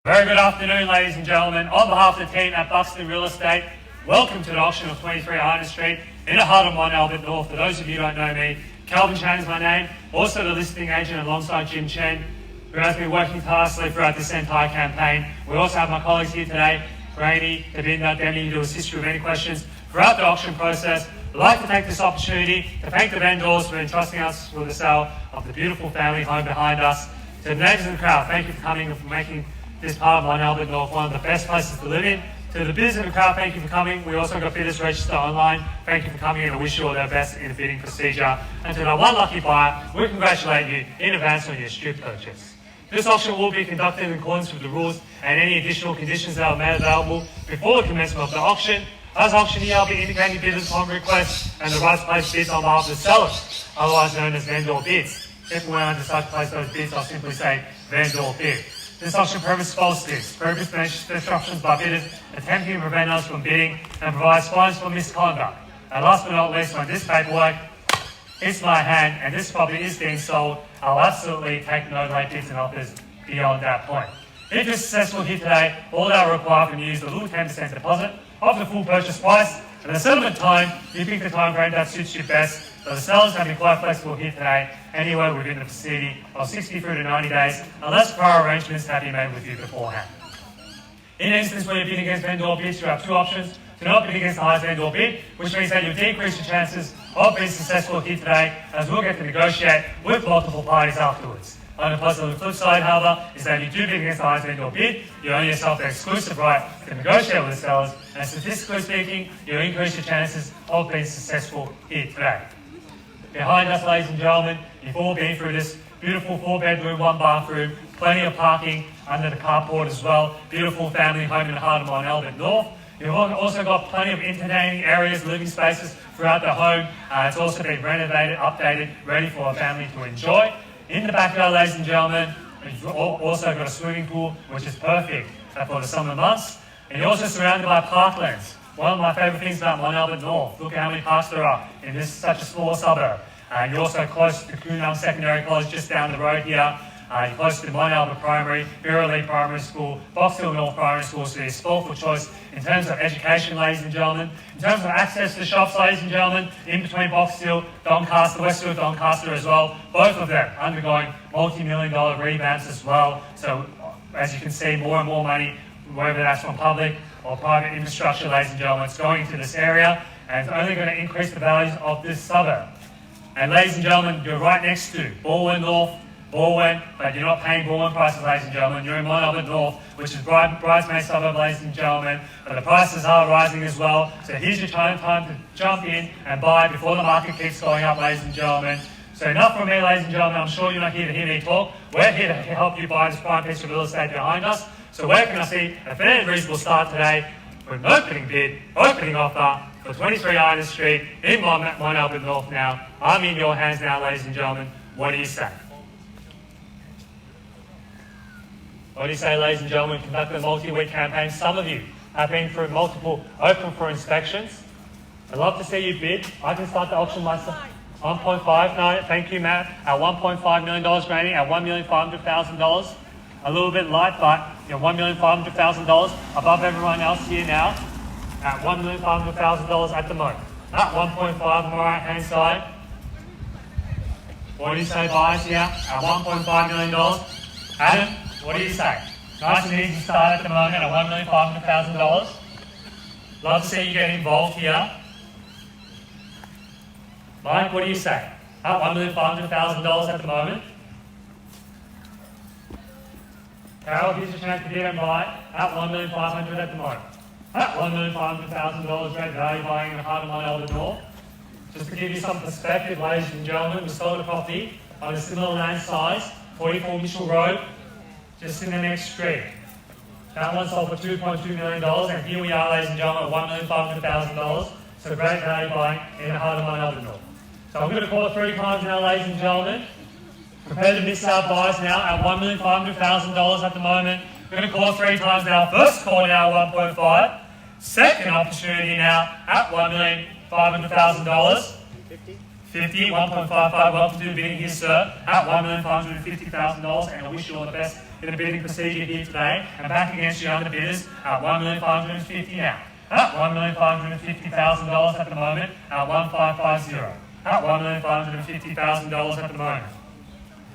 Very good afternoon, ladies and gentlemen. On behalf of the team at Buxton Real Estate, welcome to the auction of 23 Arnott Street in the heart of Mont, Albert North. For those of you who don't know me, Chen is my name, also the listing agent alongside Chen, who has been working tirelessly throughout this entire campaign. We also have my colleagues here today, Rainey, Davinda, Demi, to assist you with any questions throughout the auction process. I'd like to take this opportunity to thank the vendors for entrusting us with the sale of the beautiful family home behind us. To the neighbours and the crowd, thank you for coming and for making this part of Mont Albert North one of the best places to live in. To the bidders and the crowd, thank you for coming. We also got bidders registered online. Thank you for coming and I wish you all the best in the bidding procedure. And to the one lucky buyer, we congratulate you in advance on your astute purchase. This auction will be conducted in accordance with the rules and any additional conditions that are made available before the commencement of the auction. As auctioneer, I'll be indicating bidders upon request and the right to place bids on behalf of the sellers, otherwise known as vendor bids. If and when I decide to place those bids, I'll simply say vendor bid. This auction prohibits false bids, prohibits disruptions by bidders, attempting to prevent us from bidding, and provides fines for misconduct. And last but not least, when this paperwork hits my hand and this property is being sold, I'll absolutely take no late bids and offers beyond that point. If you're successful here today, all that will require from you is a little 10% deposit of the full purchase price, and the settlement time, you pick the time frame that suits you best. So the sellers have been quite flexible here today, anywhere within the vicinity of 60 through to 90 days, unless prior arrangements have been made with you beforehand. In an instance where you're bidding against vendor bids, you have two options. To not bid against the highest vendor bid, which means that you decrease your chances of being successful here today, as we'll get to negotiate with multiple parties afterwards. On the flip side, however, is that if you do bid against the highest vendor bid, you own yourself the exclusive right to negotiate with the sellers, and statistically speaking, you increase your chances of being successful here today. Behind us, ladies and gentlemen, you've all been through this beautiful 4-bedroom, 1-bathroom, plenty of parking under the carport as well, beautiful family home in the heart of Mont Albert North. You've also got plenty of entertaining areas, living spaces throughout the home. It's also been renovated, updated, ready for a family to enjoy. In the backyard, ladies and gentlemen, you've also got a swimming pool, which is perfect for the summer months. And you're also surrounded by parklands. One of my favourite things about Mont Albert North, look at how many parks there are in this such a small suburb. You're also close to Coonam Secondary College just down the road here. You're close to Mont Albert Primary, Birreley Primary School, Box Hill North Primary School, so you're spoiled for choice in terms of education, ladies and gentlemen. In terms of access to shops, ladies and gentlemen, in between Box Hill, Doncaster, Westfield, Doncaster as well, both of them undergoing multi-million-dollar revamps as well. So as you can see, more and more money, whether that's from public or private infrastructure, ladies and gentlemen, it's going into this area and it's only going to increase the values of this suburb. And ladies and gentlemen, you're right next to Balwyn North, Balwyn, but you're not paying Balwyn prices, ladies and gentlemen. You're in Mont Albert North, which is bridesmaid suburb, ladies and gentlemen, but the prices are rising as well. So here's your time to jump in and buy before the market keeps going up, ladies and gentlemen. So enough from me, ladies and gentlemen. I'm sure you're not here to hear me talk. We're here to help you buy this prime piece of real estate behind us. So where can I see a fair and reasonable start today with an opening bid, opening offer for 23 Arnott Street in Mont Albert North now. I'm in your hands now, ladies and gentlemen. What do you say? What do you say, ladies and gentlemen? Conduct a multi-week campaign. Some of you have been through multiple open for inspections. I'd love to see you bid. I can start the auction myself. 1.5, no, thank you, Matt. At $1.5 million granting, at $1,500,000. A little bit light, but $1,500,000 above everyone else here now. At $1,500,000 at the moment. At 1.5 on the right hand side. What do you say, buyers here? At $1.5 million. Adam, what do you say? Nice and easy start at the moment at $1,500,000. Love to see you get involved here. Mike, what do you say? At $1,500,000 at the moment. Carol, here's your chance to bid and buy at $1,500,000 at the moment. At $1,500,000 great value buying in the heart of Mont Albert North. Just to give you some perspective, ladies and gentlemen, we sold a property on a similar land size, 44 Mitchell Road, just in the next street. That one sold for $2.2 million, and here we are, ladies and gentlemen, at $1,500,000. So great value buying in the heart of Mont Albert North. So I'm going to call it 3 times now, ladies and gentlemen. Prepare to miss out buys now at $1,500,000 at the moment. We're going to call 3 times now. First call now at 1.5. Second opportunity now at $1,500,000. 50, 1.55. Welcome to the bidding here, sir. At $1,550,000, and I wish you all the best in the bidding procedure here today, and back against you under bidders at $1,550,000 now. At $1,550,000 at the moment at 1550. At $1,550,000 at the moment.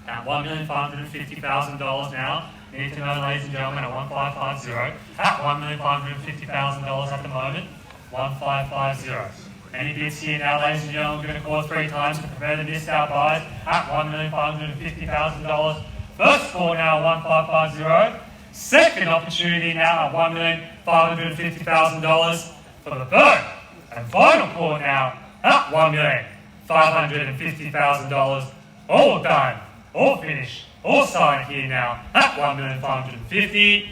At $1,550,000 now. You need to know, ladies and gentlemen, at 1550. At $1,550,000 at the moment. 1550. Any bids here now, ladies and gentlemen, we're going to call 3 times to prepare the missed out buys at $1,550,000. First call now at 1550. Second opportunity now at $1,550,000 for the third and final call now at $1,550,000. All done, all finished, all signed here now at $1,550,000.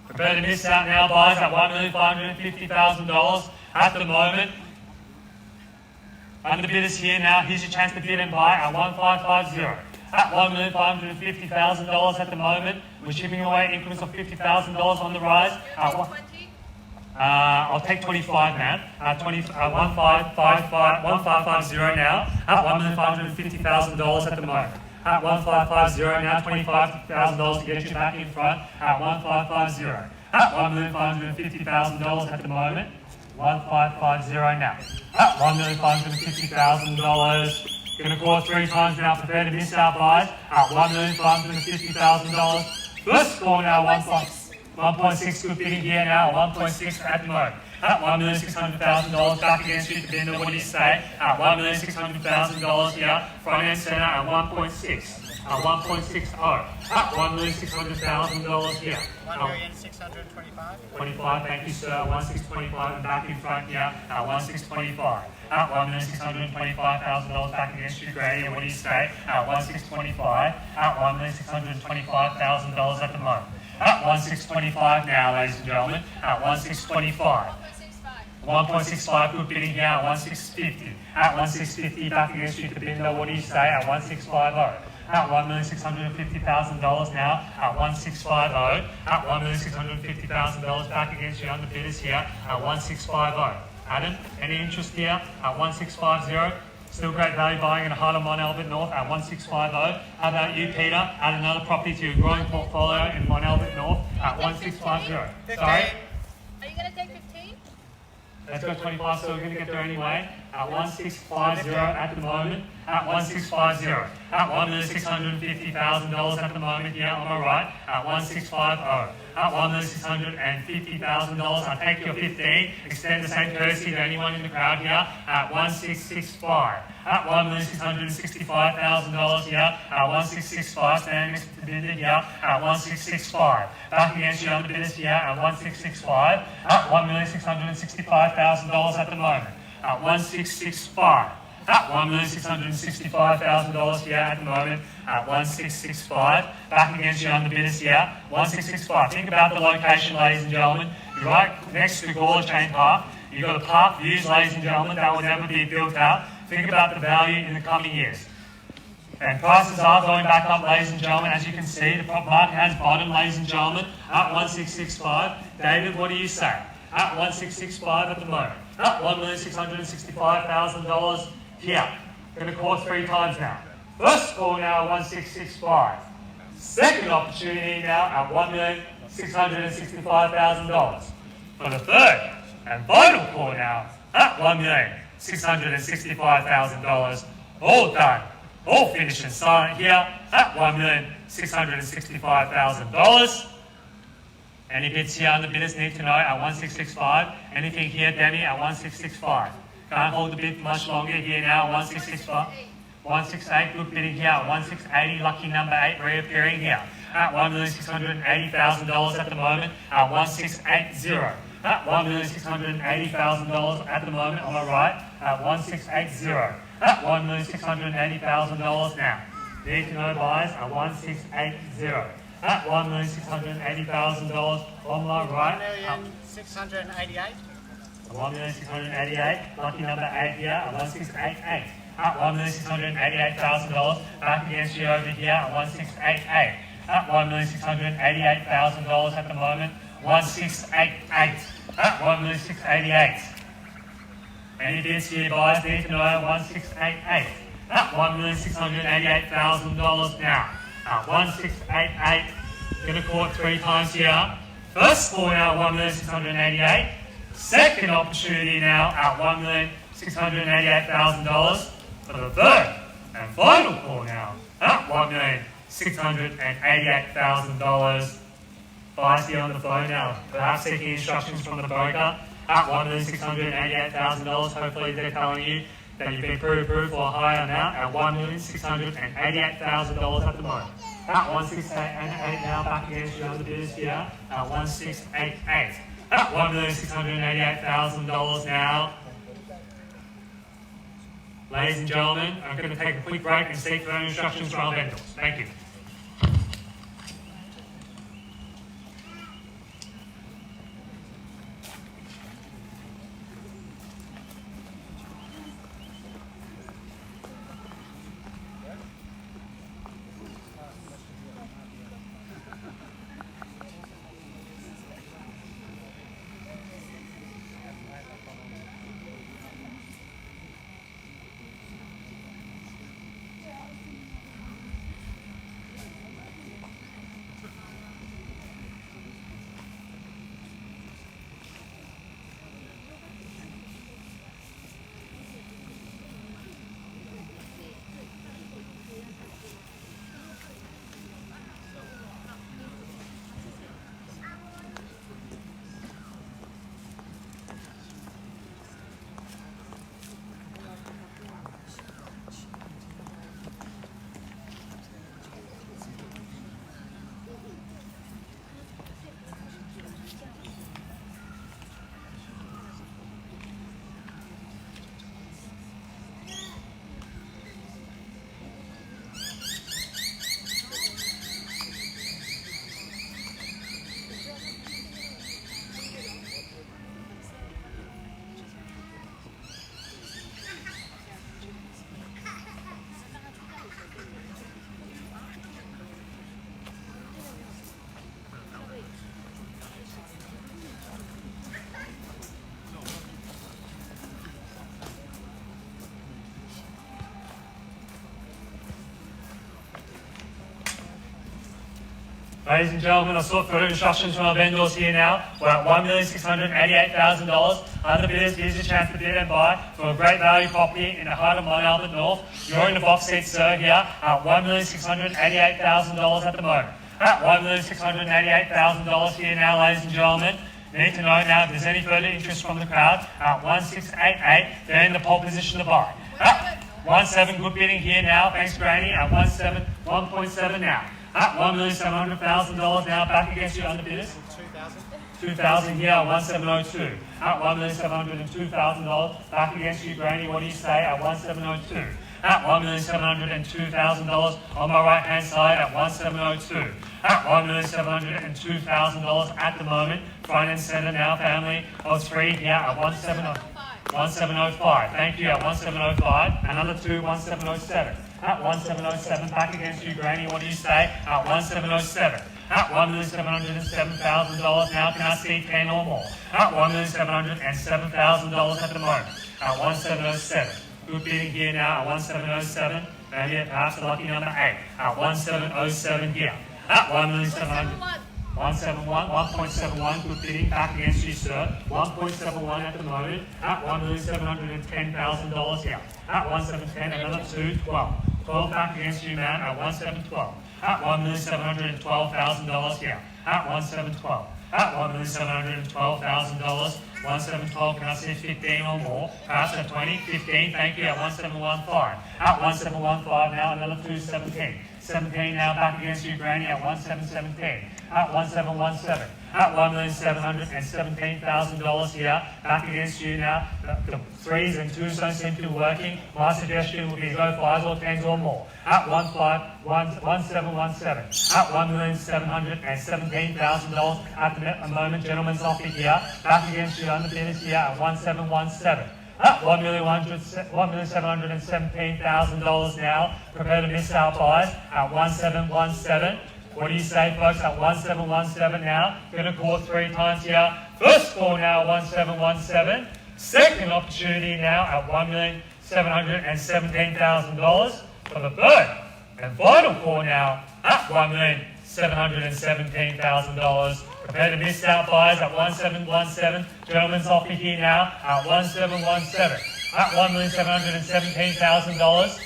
Prepare to miss out now, buys at $1,550,000 at the moment. Under bidders here now, here's your chance to bid and buy at 1550. At $1,550,000 at the moment. We're chipping away increments of $50,000 on the rise. I'll take 25, man. 1550 now. At $1,550,000 at the moment. At 1550 now, $25,000 to get you back in front. At 1550. At $1,550,000 at the moment. 1550 now. At $1,550,000. Going to call 3 times now. Prepare to miss our buys at $1,550,000. First call now 1.6. Good bidding here now. 1.6 at the moment. At $1,600,000 back against you to bid. What do you say? At $1,600,000 here. Front end centre at 1.6. At 1.60. At $1,600,000 here. 1,625,000. 25, thank you, sir. 1,625 and back in front here at 1,625. At $1,625,000 back against you, Grady. What do you say? At 1,625. At $1,625,000 at the moment. At 1,625 now, ladies and gentlemen. At 1,625. 1.65, good bidding here at 1,650. At 1,650 back against you to Binder. What do you say? At 1,650. At $1,650,000 now. At 1,650. At $1,650,000 back against you under bidders here at 1,650. Adam, any interest here at 1,650? Still great value buying in the heart of Mont Albert North at 1,650. How about you, Peter? Add another property to your growing portfolio in Mont Albert North at 1,650. Sorry? Are you going to take 15? Let's go 25, so we're going to get there anyway. At 1,650 at the moment. At 1,650. At $1,650,000 at the moment here on my right. At 1,650. At $1,650,000. I'll take your 15. Extend the same courtesy to anyone in the crowd here. At 1,665. At $1,665,000 here. At 1,665. Stand next to the bidder here. At 1,665. Back against you under bidders here. At 1,665. At $1,665,000 at the moment. At 1,665. At $1,665,000 here at the moment. At 1,665. Back against you under bidders here. 1,665. Think about the location, ladies and gentlemen. You're right next to Gawler Chain Park. You've got a park views, ladies and gentlemen, that will never be built out. Think about the value in the coming years. And prices are going back up, ladies and gentlemen. As you can see, the market has bottomed, ladies and gentlemen, at 1,665. David, what do you say? At 1,665 at the moment. At $1,665,000 here. Going to call 3 times now. First call now at 1,665. Second opportunity now at $1,665,000. For the third and final call now at $1,665,000. All done, all finished and silent here at $1,665,000. Any bids here under bidders need to know at 1,665. Anything here, Demi, at 1,665. Can't hold the bid much longer here now, 1,665. 168, good bidding here at 1,680, lucky number 8 reappearing here at $1,680,000 at the moment at 1,680. At $1,680,000 at the moment on my right at 1,680. At $1,680,000 now. Need to know buys at 1,680. At $1,680,000 on my right. $1,688,000. 1,688,000, lucky number 8 here at 1,688. At $1,688,000, back against you over here at 1,688. At $1,688,000 at the moment, 1,688. At 1,688. Any bids here, buyers need to know 1,688. At $1,688,000 now. at 1688. Going to call it 3 times here. First call now at 1,688,000. Second opportunity now at $1,688,000 for the third and final call now at $1,688,000. Buyers here on the phone now, perhaps seeking instructions from the broker at $1,688,000. Hopefully they're telling you that you've been pre-approved for a higher amount at $1,688,000 at the moment. At 1,688 now, back against your other bidders here at 1,688. At $1,688,000 now. Ladies and gentlemen, I'm going to take a quick break and seek further instructions from our vendors. Thank you. Ladies and gentlemen, I've sought further instructions from our vendors here now. We're at $1,688,000. Other bidders, here's your chance to bid and buy for a great value property in the heart of Mont Albert North. You're in the box seat, sir, here at $1,688,000 at the moment. At $1,688,000 here now, ladies and gentlemen. You need to know now if there's any further interest from the crowd. At 1688, they're in the pole position to buy. At 17, good bidding here now. Thanks, Granny. At 1.7 now. At $1,700,000 now, back against your underbidders. 2,000 here at 1,702. At $1,702,000, back against you, Granny. What do you say at 1,702? At $1,702,000 on my right hand side at 1,702. At $1,702,000 at the moment. Front and center now, family of 3 here at 1,705. Thank you at 1,705. Another 2, 1,707. At 1,707, back against you, Granny. What do you say? At 1,707. At $1,707,000 now, can I see 10 or more? At $1,707,000 at the moment. At 1,707. Good bidding here now at 1,707. Maybe perhaps the lucky number 8. At 1,707 here. At 1,700. 171, 1.71, good bidding, back against you, sir. 1.71 at the moment, at $1,710,000 here. At 1,710, another 2, 12. 12 back against you, man, at 1,712. At $1,712,000 here. At 1,712. At $1,712,000. 1,712, can I see 15 or more? Perhaps at 20, 15, thank you, at 1,715. At 1,715 now, another 2, 17. 17 now, back against you, Granny, at 1,717. At 1,717. At $1,717,000 here, back against you now. The 3s and 2s don't seem to be working. My suggestion would be go 5s or 10s or more. At 1,717. At $1,717,000 at the moment, gentlemen's offer here, back against you under business here at 1,717. At $1,717,000 now. Prepare to miss our buys at 1,717. What do you say, folks? At 1,717 now. Going to call 3 times here. First call now at 1,717. Second opportunity now at $1,717,000 for the third and final call now at $1,717,000. Prepare to miss out buyers at 1717. Gentlemen's offer here now at 1717. At $1,717,000.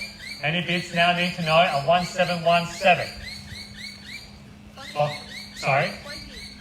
Any bids now need to know at 1717. Oh, sorry.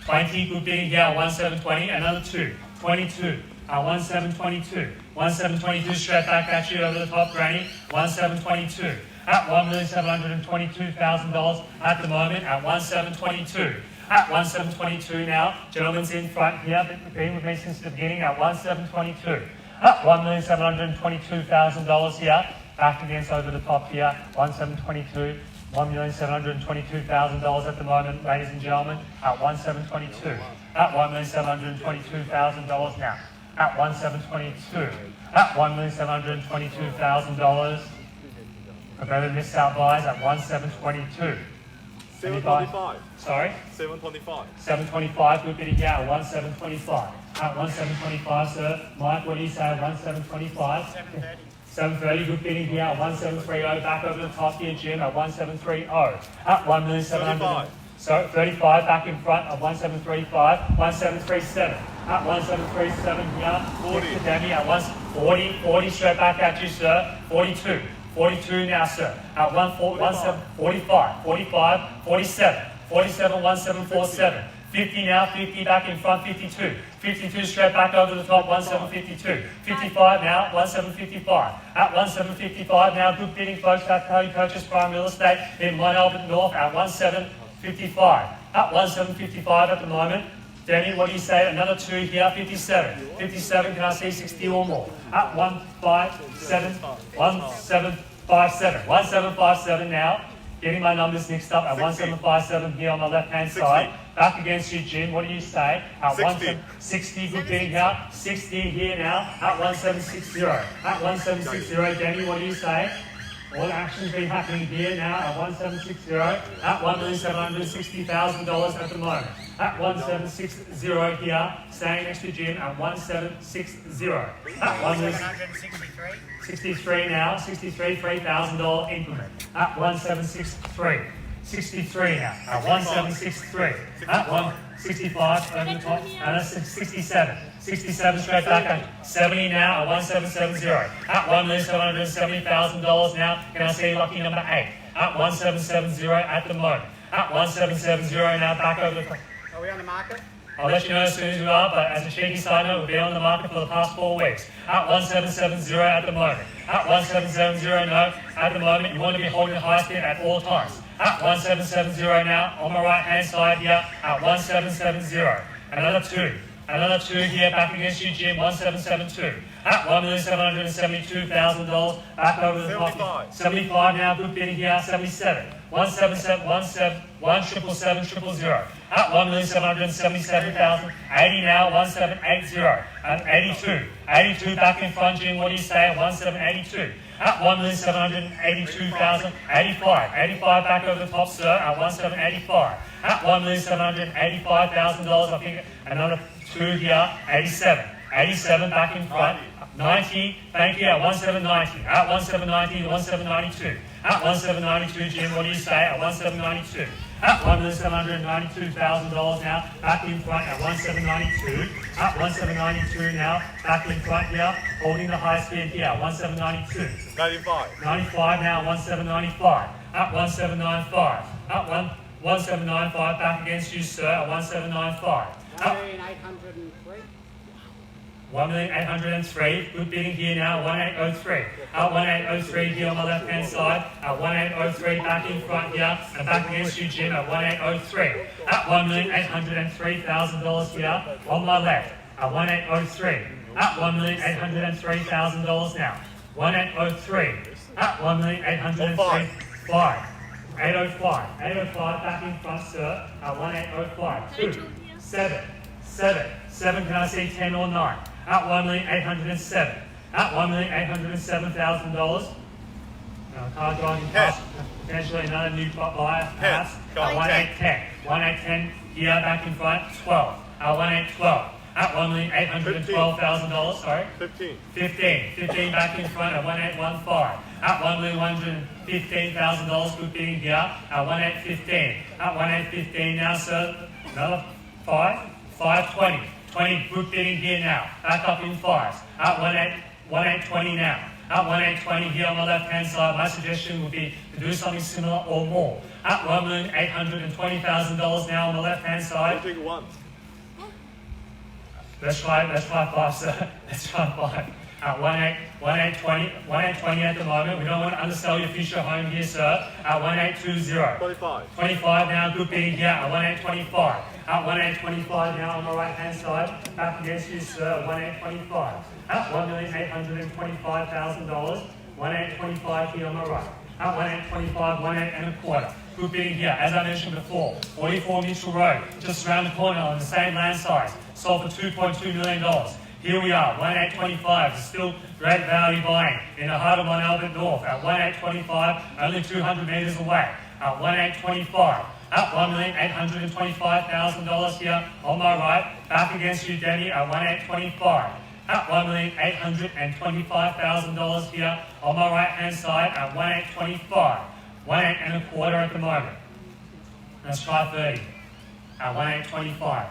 20, good bidding here at 1720. Another 2. 22 at 1722. 1722 straight back at you over the top, Granny. 1722 at $1,722,000 at the moment at 1722. At 1722 now, gentlemen's in front here, been with me since the beginning at 1722. At $1,722,000 here, back against over the top here, 1722. $1,722,000 at the moment, ladies and gentlemen, at 1722. At $1,722,000 now. At 1722. At $1,722,000. Prepare to miss out buys at 1722. 725. Sorry? 725. 725, good bidding here at 1725. At 1725, sir. Mike, what do you say at 1725? 730. 730, good bidding here at 1730. Back over the top here, Jim, at 1730. At 1,700,000. So 35 back in front at 1735. 1737. At 1737 here. 40. To Demi at 40. 40 straight back at you, sir. 42. 42 now, sir. At 45. 45. 47. 47. 1747. 50 now, 50 back in front, 52. 52 straight back over the top, 1752. 55 now, 1755. At 1755 now, good bidding folks, that's how you purchase prime real estate in Mont Albert North at 1755. At 1755 at the moment. Danny, what do you say? Another 2 here, 57. 57, can I see 60 or more? At 157, 1757. 1757 now. Getting my numbers mixed up at 1757 here on the left-hand side. Back against you, Jim. What do you say? At 60, good bidding here. 60 here now at 1760. At 1760, Danny, what do you say? All the action's been happening here now at 1760. At $1,760,000 at the moment. At 1760 here, staying next to Jim at 1760. At 763. 63 now, 63, $3,000 increment. At 1763. 63 now, at 1763. At 165 over the top, and that's 67. 67 straight back at 70 now, at 1770. At $1,770,000 now, can I see lucky number 8? At 1770 at the moment. At 1770 now, back over the top. Are we on the market? I'll let you know as soon as we are, but as a cheeky side note, we've been on the market for the past 4 weeks. At 1770 at the moment. At 1770 no, at the moment, you want to be holding the highest bid at all times. At 1770 now, on my right hand side here, at 1770. Another 2. Another 2 here, back against you, Jim, 1772. At $1,772,000, back over the top. 75 now, good bidding here, 77. 177,000. At $1,777,000. 80 now, 1780. And 82. 82 back in front, Jim, what do you say at 1782? At $1,782,000. 85. 85 back over the top, sir, at 1785. At $1,785,000, I think another 2 here, 87. 87 back in front. 90, thank you, at 1790. At 1790, 1792. At 1792, Jim, what do you say at 1792? At $1,792,000 now, back in front at 1792. At 1792 now, back in front here, holding the highest bid here, 1792. 95. 95 now, 1795. At 1795. At 1795, back against you, sir, at 1795. 1,803. 1,803, good bidding here now, 1803. At 1803 here on the left hand side, at 1803 back in front here, and back against you, Jim, at 1803. At $1,803,000 here on my left, at 1803. At $1,803,000 now, 1803. At $1,803,500. 805. 805 back in front, sir, at 1805. 2, 7, 7, 7, can I see 10 or 9? At $1,807. At $1,807,000. Car driving past, potentially another new buyer, perhaps. At 1810. 1810 here back in front, 12. At 1812. at $1,812,000, sorry. 15. 15 back in front at 1815. At $1,115,000, good bidding here at 1815. At 1815 now, sir. Another 520. 20, good bidding here now. Back up in fives. At 1820 now. At 1820 here on the left hand side, my suggestion would be to do something similar or more. At $1,820,000 now on the left hand side. I'll take it once. Let's try 5, sir. Let's try 5. At 1820 at the moment. We don't want to undersell your future home here, sir. At 1820. 25. 25 now, good bidding here at 1825. At 1825 now on the right hand side. Back against you, sir, 1825. At $1,825,000. 1825 here on the right. At 1825, 1825. Good bidding here. As I mentioned before, 44 Mitchell Road, just around the corner on the same land size. Sold for $2.2 million. Here we are, 1825, it's still great value buying in the heart of Mont Albert North at 1825, only 200 metres away at 1825. At $1,825,000 here on my right, back against you, Denny, at 1825. At $1,825,000 here on my right hand side at 1825. 1825 at the moment. Let's try 30 at 1825.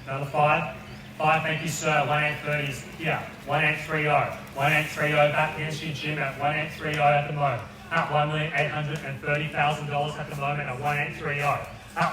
Another 5. 5, thank you, sir. 1830 is here. 1830. 1830 back against you, Jim, at 1830 at the moment. At $1,830,000 at the moment at 1830. At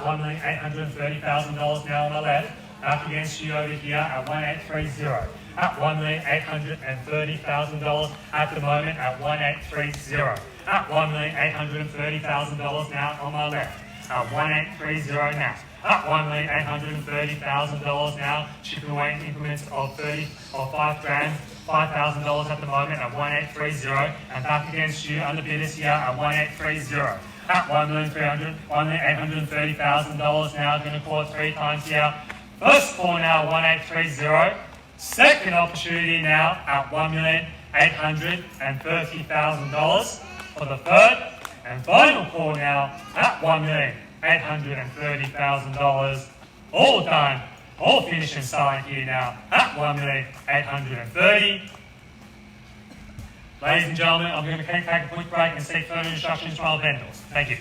$1,830,000 now on the left. Back against you over here at 1830. At $1,830,000 at the moment at 1830. At $1,830,000 now on my left. At 1830 now. At $1,830,000 now, chipping away increments of 30 or 5 grand, $5,000 at the moment at 1830, and back against you under bidders here at 1830. At $1,830,000 now, going to call it 3 times here. First call now, 1830. Second opportunity now at $1,830,000 for the third, and final call now at $1,830,000. All done, all finished and signed here now at $1,830,000. Ladies and gentlemen, I'm going to take a quick break and seek further instructions from our vendors. Thank you.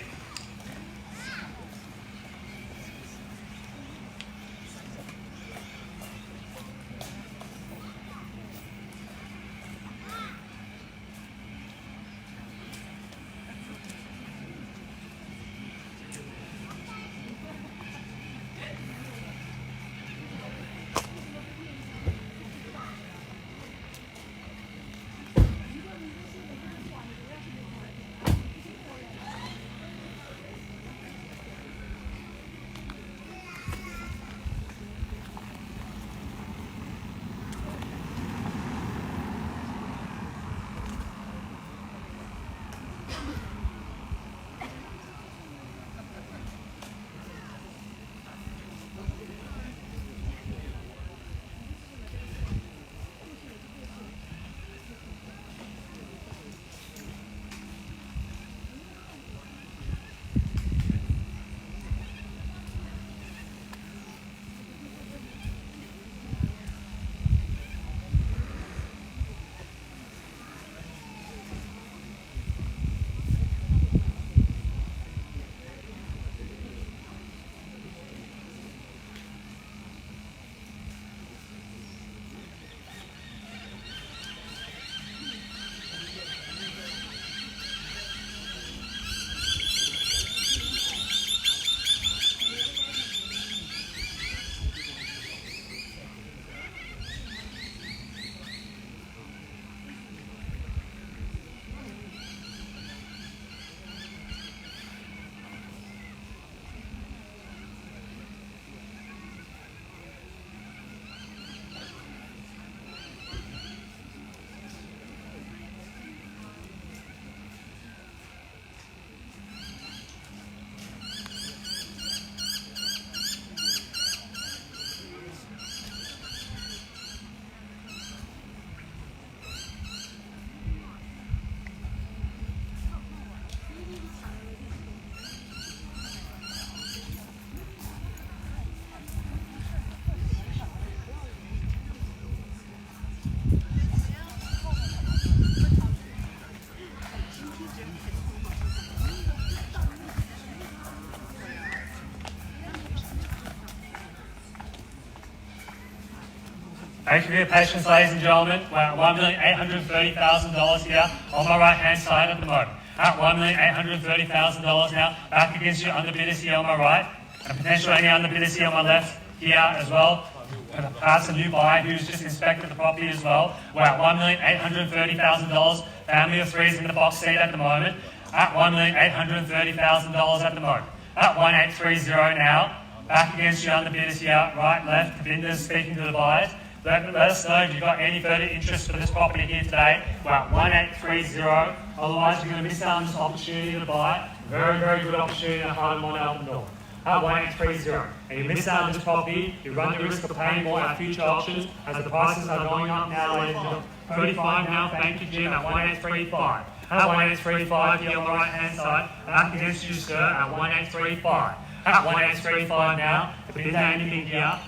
Thank you for your patience, ladies and gentlemen. We're at $1,830,000 here on my right hand side at the moment. At $1,830,000 now, back against your underbidders here on my right, and potentially any underbidders here on my left here as well. And perhaps a new buyer who's just inspected the property as well. We're at $1,830,000. Family of threes in the box seat at the moment. At $1,830,000 at the moment. At 1830 now. Back against your underbidders here, right, left. Kabindas speaking to the buyers. Let us know if you've got any further interest for this property here today. We're at 1830. Otherwise, you're going to miss out on this opportunity to buy. Very, very good opportunity in the heart of Mont Albert North. At 1830. And you miss out on this property, you run the risk of paying more at future auctions as the prices are going up now, ladies and gentlemen. 35 now, thank you, Jim, at 1835. At 1835 here on the right hand side. Back against you, sir, at 1835. At 1835 now, the bidder anything here.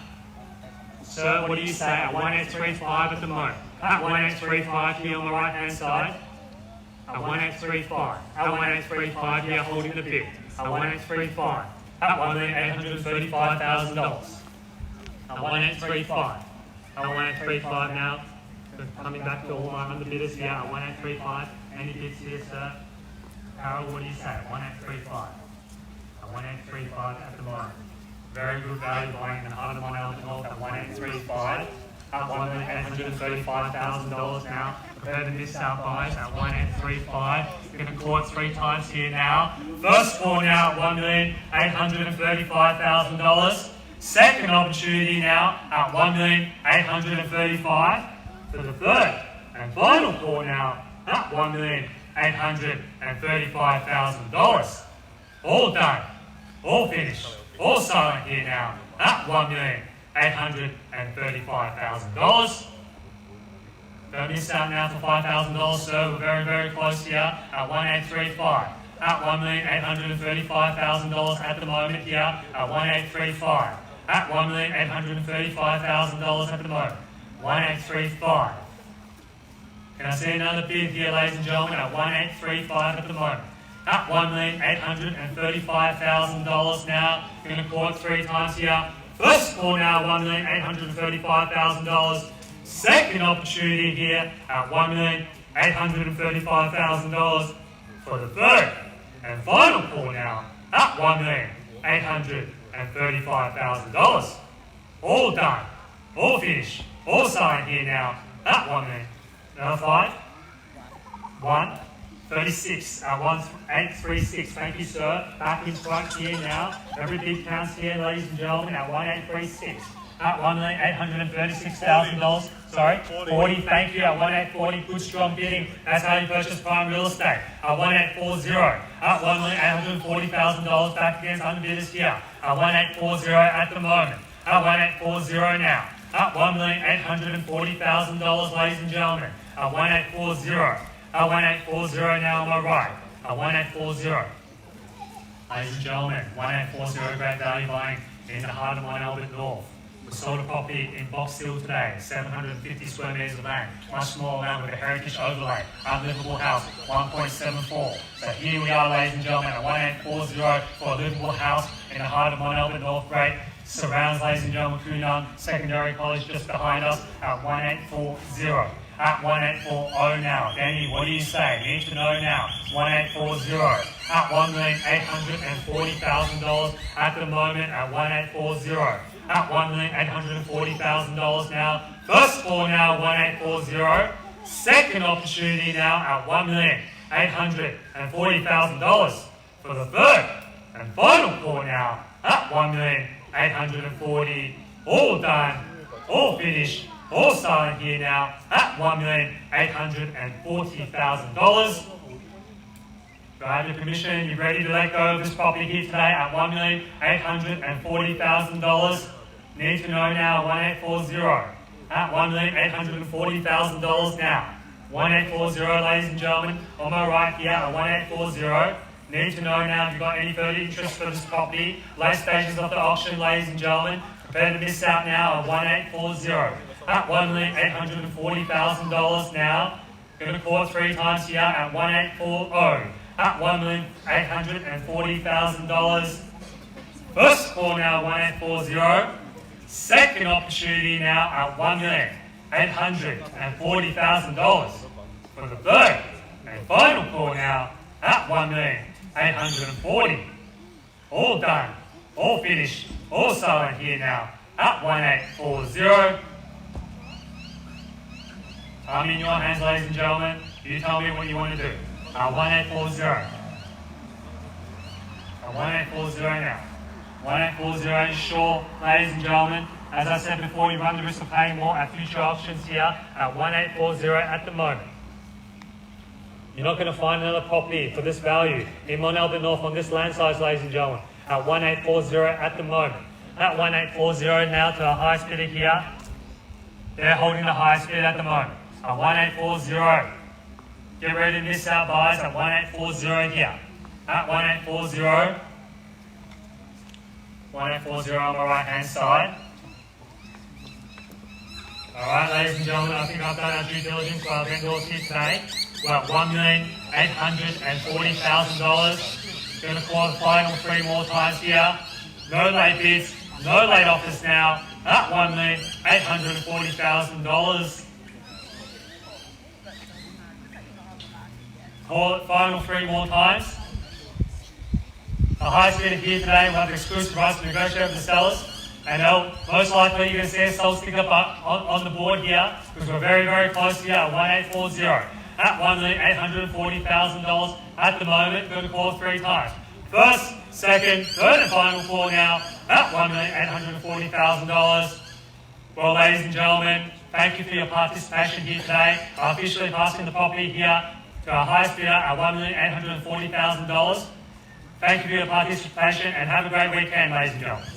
Sir, what do you say? At 1835 at the moment. At 1835 here on the right hand side. At 1835. At 1835 here holding the bid. At 1835. At $1,835,000. At 1835. At 1835 now. Coming back to all my underbidders here at 1835. Any bids here, sir? Harold, what do you say? 1835. At 1835 at the moment. Very good value buying in the heart of Mont Albert North at 1835. At $1,835,000 now. Prepare to miss out buys at 1835. You're going to call it 3 times here now. First call now at $1,835,000. Second opportunity now at $1,835,000 for the third and final call now at $1,835,000. All done, all finished, all silent here now at $1,835,000. Don't miss out now for $5,000, sir. We're very, very close here at 1835. At $1,835,000 at the moment here at 1835. At $1,835,000 at the moment. 1835. Can I see another bid here, ladies and gentlemen, at 1835 at the moment. At $1,835,000 now. You're going to call it 3 times here. First call now, $1,835,000. Second opportunity here at $1,835,000 for the third and final call now at $1,835,000. All done, all finished, all signed here now at $1,136 at 1836. Thank you, sir. Back in front here now. Every bid counts here, ladies and gentlemen, at 1836. At $1,836,000. Sorry, 40. Thank you. At 1840. Good strong bidding. That's how you purchase prime real estate. At 1840. At $1,840,000. Back against underbidders here. At 1840 at the moment. At 1840 now. At $1,840,000, ladies and gentlemen. At 1840. At 1840 now on my right. At 1840. Ladies and gentlemen, 1840 great value buying in the heart of Mont Albert North. We sold a property in Buxton today, 750 square metres of land, much smaller land with a heritage overlay, unlivable house, 1.74. So here we are, ladies and gentlemen, at 1840 for a livable house in the heart of Mont Albert North. Great surrounds, ladies and gentlemen, Kunang Secondary College just behind us at 1840. At 1840 now. Danny, what do you say? Need to know now. 1840. At $1,840,000 at the moment at 1840. At $1,840,000 now. First call now, 1840. Second opportunity now at $1,840,000 for the third and final call now at $1,840,000. All done, all finished, all silent here now at $1,840,000. Do I have your permission? You ready to let go of this property here today at $1,840,000? Need to know now, 1840. At $1,840,000 now. 1840, ladies and gentlemen. On my right here at 1840. Need to know now if you've got any further interest for this property. Late stages of the auction, ladies and gentlemen. Prepare to miss out now at 1840. At $1,840,000 now. Going to call it 3 times here at 1840. At $1,840,000. First call now, 1840. Second opportunity now at $1,840,000 for the third and final call now at $1,840,000. All done, all finished, all silent here now at 1840. Time in your hands, ladies and gentlemen. You tell me what you want to do. 1840. 1840 now. 1840 is sure, ladies and gentlemen. As I said before, you run the risk of paying more at future auctions here at 1840 at the moment. You're not going to find another property for this value in Mont North on this land size, ladies and gentlemen, at 1840 at the moment. At 1840 now to the highest bidder here. They're holding the highest bid at the moment. At 1840. Get ready to miss out, buys at 1840 here. At 1840. 1840 on my right hand side. Alright, ladies and gentlemen, I think I've done our due diligence for our vendors here today. We're at $1,840,000. Going to call the final 3 more times here. No late bids, no late offers now at $1,840,000. Call it final 3 more times. The highest bidder here today will have the exclusive rights to negotiate with the sellers. And most likely you're going to see us stick up on the board here because we're very, very close here at 1840. At $1,840,000 at the moment. Going to call 3 times. First, second, third and final call now at $1,840,000. Well, ladies and gentlemen, thank you for your participation here today. I'm officially passing the property here to our highest bidder at $1,840,000. Thank you for your participation and have a great weekend, ladies and gentlemen.